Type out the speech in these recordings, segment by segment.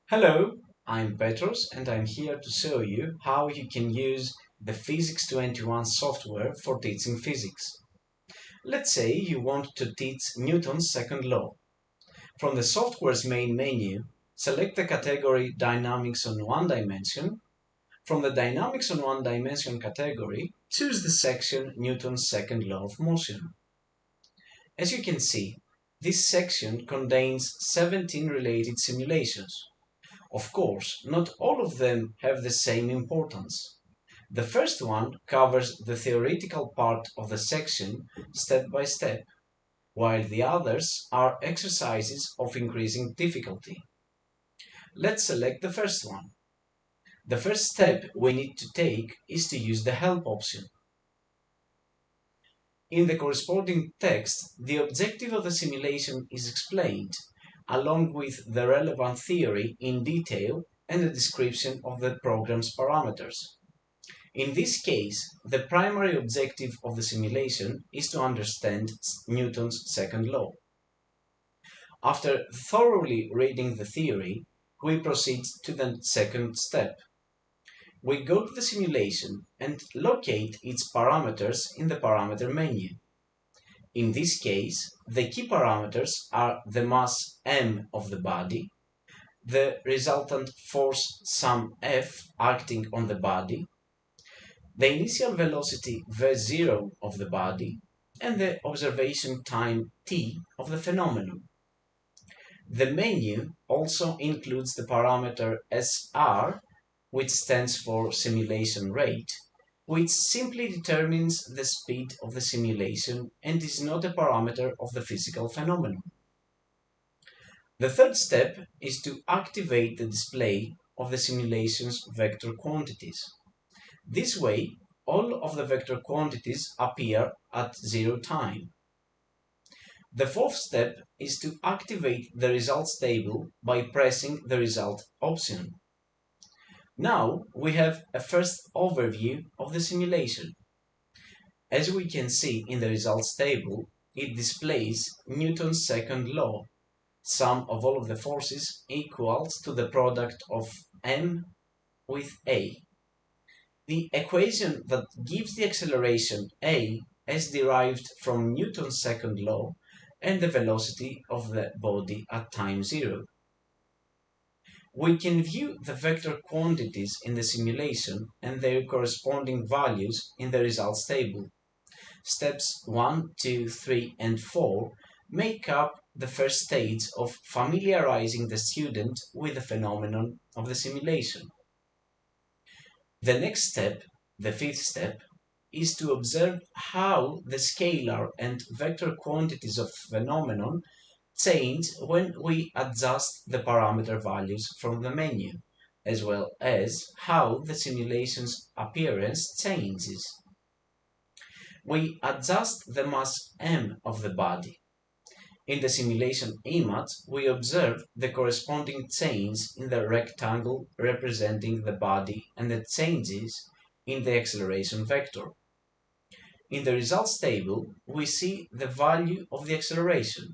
Hello, I'm Petros and I'm here to show you how you can use the Physics 21 software for teaching physics. Let's say you want to teach Newton's second law. From the software's main menu, select the category Dynamics on One Dimension. From the Dynamics on One Dimension category, choose the section Newton's second law of motion. As you can see, this section contains 17 related simulations. Of course, not all of them have the same importance. The first one covers the theoretical part of the section step by step, while the others are exercises of increasing difficulty. Let's select the first one. The first step we need to take is to use the Help option. In the corresponding text, the objective of the simulation is explained, along with the relevant theory in detail and a description of the program's parameters. In this case, the primary objective of the simulation is to understand Newton's second law. After thoroughly reading the theory, we proceed to the second step. We go to the simulation and locate its parameters in the parameter menu. In this case, the key parameters are the mass m of the body, the resultant force sum F acting on the body, the initial velocity v0 of the body, and the observation time t of the phenomenon. The menu also includes the parameter SR, which stands for simulation rate, which simply determines the speed of the simulation and is not a parameter of the physical phenomenon. The third step is to activate the display of the simulation's vector quantities. This way, all of the vector quantities appear at 0 time. The fourth step is to activate the results table by pressing the Result option. Now we have a first overview of the simulation. As we can see in the results table, it displays Newton's second law. Sum of all of the forces equals to the product of m with a. The equation that gives the acceleration a is derived from Newton's second law and the velocity of the body at time 0. We can view the vector quantities in the simulation and their corresponding values in the results table. Steps 1, 2, 3, and 4 make up the first stage of familiarizing the student with the phenomenon of the simulation. The next step, the fifth step, is to observe how the scalar and vector quantities of phenomenon change when we adjust the parameter values from the menu, as well as how the simulation's appearance changes. We adjust the mass m of the body. In the simulation image, we observe the corresponding change in the rectangle representing the body and the changes in the acceleration vector. In the results table, we see the value of the acceleration.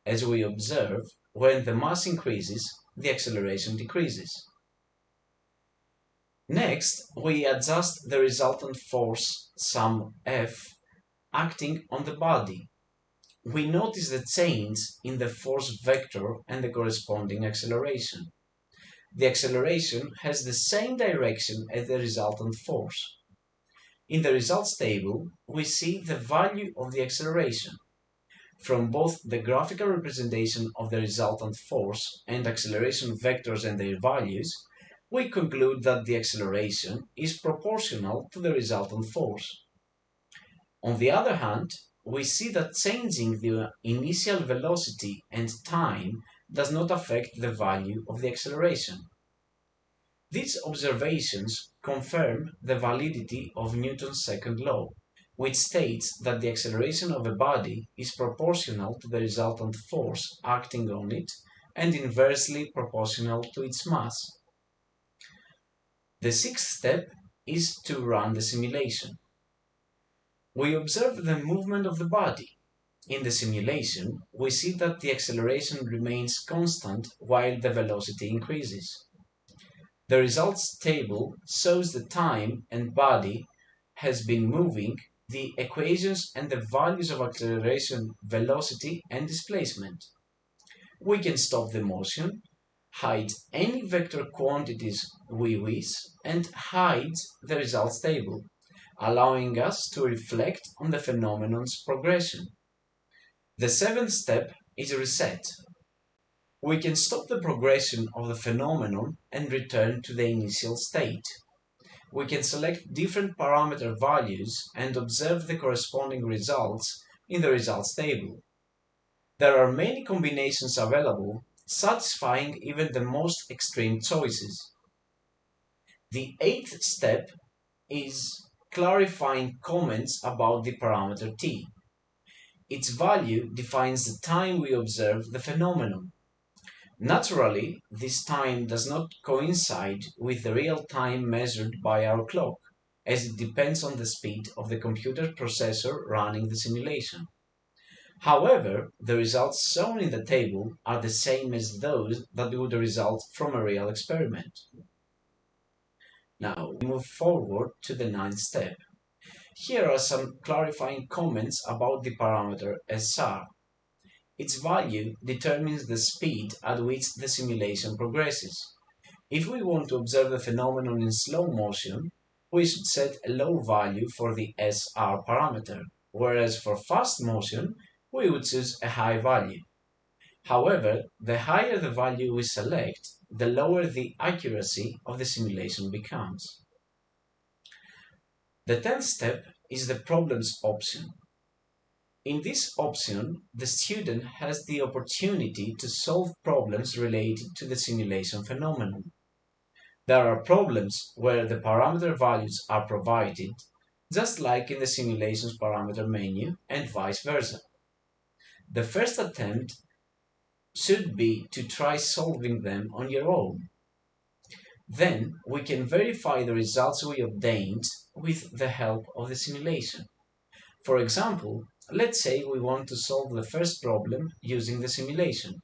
As we observe, when the mass increases, the acceleration decreases. Next, we adjust the resultant force sum F acting on the body. We notice the change in the force vector and the corresponding acceleration. The acceleration has the same direction as the resultant force. In the results table, we see the value of the acceleration. From both the graphical representation of the resultant force and acceleration vectors and their values, we conclude that the acceleration is proportional to the resultant force. On the other hand, we see that changing the initial velocity and time does not affect the value of the acceleration. These observations confirm the validity of Newton's second law, which states that the acceleration of a body is proportional to the resultant force acting on it and inversely proportional to its mass. The sixth step is to run the simulation. We observe the movement of the body. In the simulation, we see that the acceleration remains constant while the velocity increases. The results table shows the time and body has been moving, the equations and the values of acceleration, velocity and displacement. We can stop the motion, hide any vector quantities we wish, and hide the results table, allowing us to reflect on the phenomenon's progression. The seventh step is reset. We can stop the progression of the phenomenon and return to the initial state. We can select different parameter values and observe the corresponding results in the results table. There are many combinations available, satisfying even the most extreme choices. The eighth step is clarifying comments about the parameter t. Its value defines the time we observe the phenomenon. Naturally, this time does not coincide with the real time measured by our clock, as it depends on the speed of the computer processor running the simulation. However, the results shown in the table are the same as those that would result from a real experiment. Now, we move forward to the ninth step. Here are some clarifying comments about the parameter SR. Its value determines the speed at which the simulation progresses. If we want to observe the phenomenon in slow motion, we should set a low value for the SR parameter, whereas for fast motion, we would choose a high value. However, the higher the value we select, the lower the accuracy of the simulation becomes. The 10th step is the problems option. In this option, the student has the opportunity to solve problems related to the simulation phenomenon. There are problems where the parameter values are provided, just like in the simulation's parameter menu, and vice versa. The first attempt should be to try solving them on your own. Then we can verify the results we obtained with the help of the simulation. For example, let's say we want to solve the first problem using the simulation.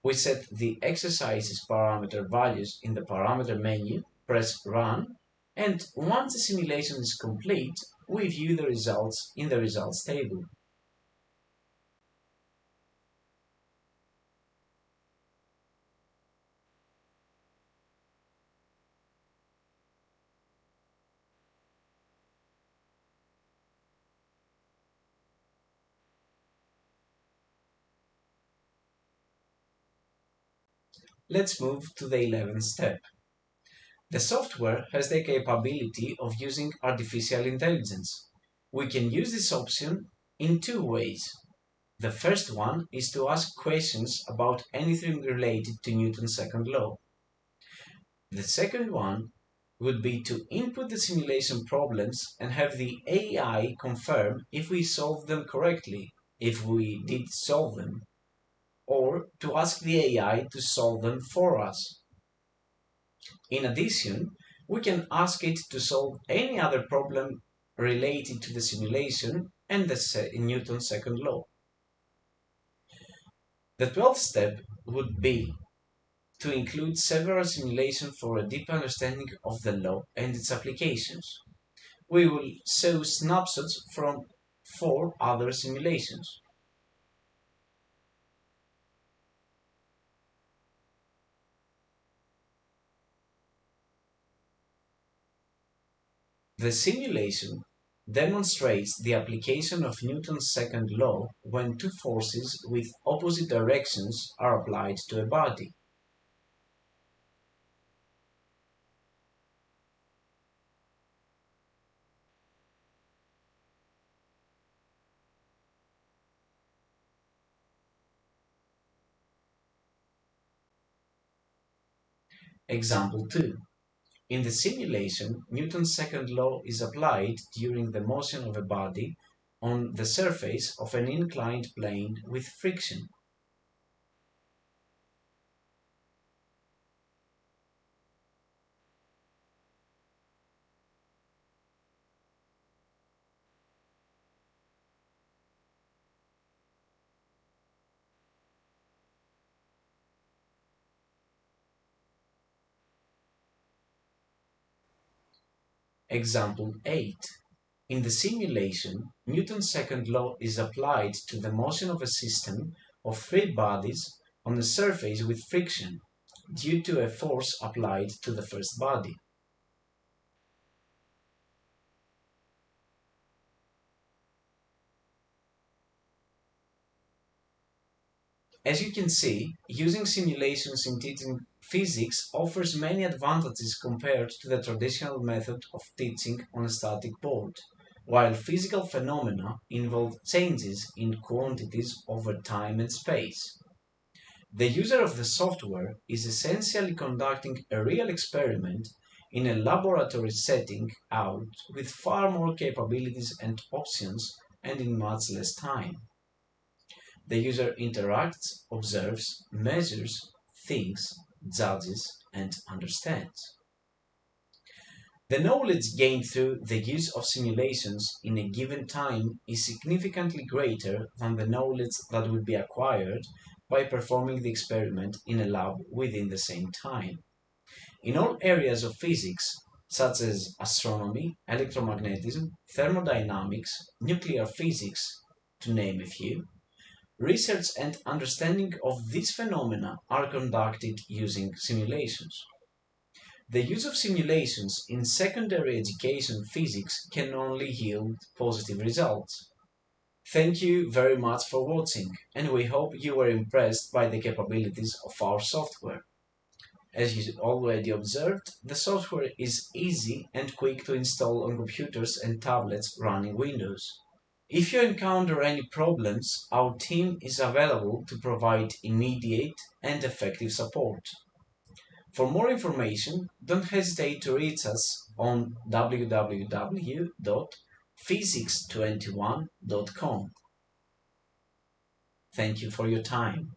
We set the exercises parameter values in the parameter menu, press Run, and once the simulation is complete, we view the results in the results table. Let's move to the 11th step. The software has the capability of using artificial intelligence. We can use this option in two ways. The first one is to ask questions about anything related to Newton's second law. The second one would be to input the simulation problems and have the AI confirm if we solved them correctly, if we did solve them, or to ask the AI to solve them for us. In addition, we can ask it to solve any other problem related to the simulation and the Newton's second law. The 12th step would be to include several simulations for a deep understanding of the law and its applications. We will show snapshots from 4 other simulations. The simulation demonstrates the application of Newton's second law when two forces with opposite directions are applied to a body. Example 2. In the simulation, Newton's second law is applied during the motion of a body on the surface of an inclined plane with friction. Example 8. In the simulation, Newton's second law is applied to the motion of a system of three bodies on a surface with friction, due to a force applied to the first body. As you can see, using simulations in teaching physics offers many advantages compared to the traditional method of teaching on a static board, while physical phenomena involve changes in quantities over time and space. The user of the software is essentially conducting a real experiment in a laboratory setting out with far more capabilities and options and in much less time. The user interacts, observes, measures, thinks, judges, and understands. The knowledge gained through the use of simulations in a given time is significantly greater than the knowledge that would be acquired by performing the experiment in a lab within the same time. In all areas of physics, such as astronomy, electromagnetism, thermodynamics, nuclear physics, to name a few, research and understanding of these phenomena are conducted using simulations. The use of simulations in secondary education physics can only yield positive results. Thank you very much for watching, and we hope you were impressed by the capabilities of our software. As you already observed, the software is easy and quick to install on computers and tablets running Windows. If you encounter any problems, our team is available to provide immediate and effective support. For more information, don't hesitate to reach us on www.physics21.com. Thank you for your time.